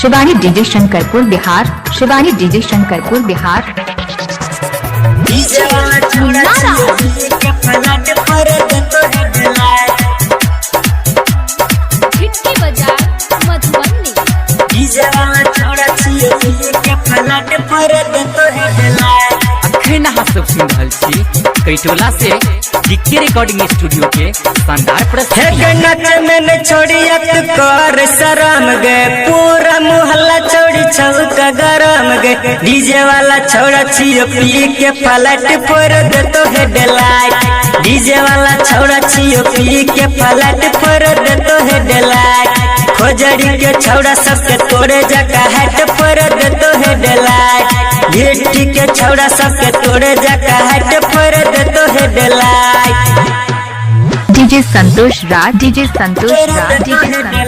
Shivani DJ Shankarpur Bihar. Shivani DJ Shankarpur Bihar. DJ वाला छोड़ा छिए के पलट पर देतो है दिलाए। खिड़की बाजार मधुबनी। डीजे वाला छोड़ा छिए के पलट पर देतो है दिलाए। अखन अहाँ सब सुन रहल छी कैटोला से डिक्की रिकॉर्डिंग स्टूडियो के शानदार प्रस्तुति। नच में न छोड़ियत कर शरम गे, पूरा मोहल्ला छोड़ी चौका गरम गे। डीजे वाला छोड़ा छिए पी के पलट फोड़ देतो है डिलाइट। डीजे वाला छोड़ा छिए पी के पलट फोड़ देतो है डिलाइट। खोजड़ी के छौड़ा सबके तोड़े जका हट फोड़ देतो है डिलाइट। गिट्टी के छौड़ा सबके तोड़े जका हट फोड़ देतो है डिलाइट। डीजे संतोष राज। डीजे संतोष राज। डीजे संतोष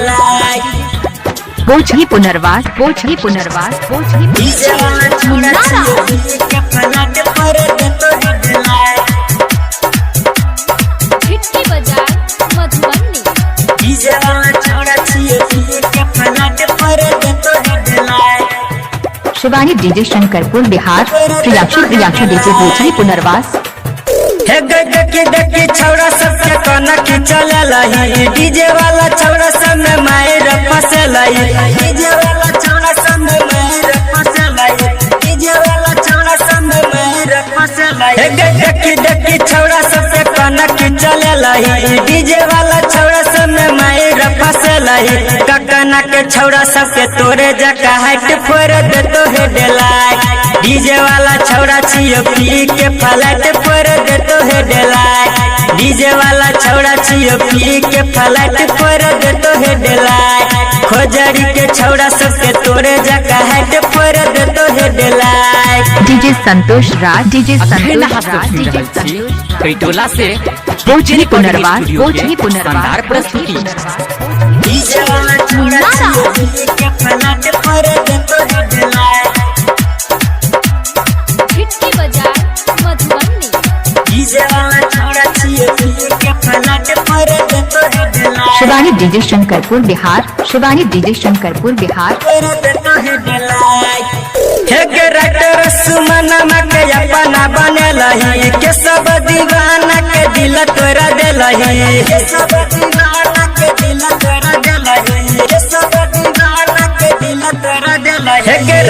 बोझी पुनर्वास। बोझी पुनर्वास। बोझी डीजे वाला छोड़ा छिए के पलट फोड़ देतो है डिलाइट। खिड़की बाजार मधुबनी। डीजे वाला छोड़ा छिए के पलट फोड़ देतो है delight. Shivani DJ Shankarpur Bihar. Priyakshi DJ Bojhi पुनर्वास। हे गके छौड़ा सबके कनक चललही। डीजे वाला छौड़ा सब में मायर फसलही। डीजे वाला छौड़ा सब में मायर फसलही। डीजे वाला छौड़ा सब में मायर फसलही। हे गके छौड़ा सबके कनक चललही। डीजे वाला छौड़ा सब में मायर फसलही। ककना के छौड़ा सबके तोरे जका हट फोड़ देतो है डिलाइट। डीजे वाला छौड़ा छिए पी के पलट फोड़ देतो है डिलाइट। डीजे वाला छौड़ा छिए पी के पलट फोड़ देतो है डिलाइट। खोजड़ी के छौड़ा सबके तोड़े जका हट फोड़ देतो है डिलाइट। डीजे संतोष राज। डीजे अखन संतोष अहाँ सब राज। सुन डीजे रहल छी संतोष कैटोला से बोझी पुनर्वास। स्टूडियो के बोझी पुनर्वास। शानदार प्रस्तुति। डीजे वाला छौड़ा छिए के पलट फोड़ देतो है डिलाइट। खिड़की बाजार मधुबनी। डीजे वाला छोड़ा छिए के पलट फोड़ देतो है delight. Shivani DJ Shankarpur Bihar. Shivani DJ Shankarpur Bihar. फोड़ देतो है डिलाइट। हे के राइटर सुमनमा के अपना बनेलही। के सब दीवाना के दिल तोड़ा देलही। के सब दीवाना के दिल तोड़ा देलही। के सब दीवाना के दिल तोड़ा देलही। हे के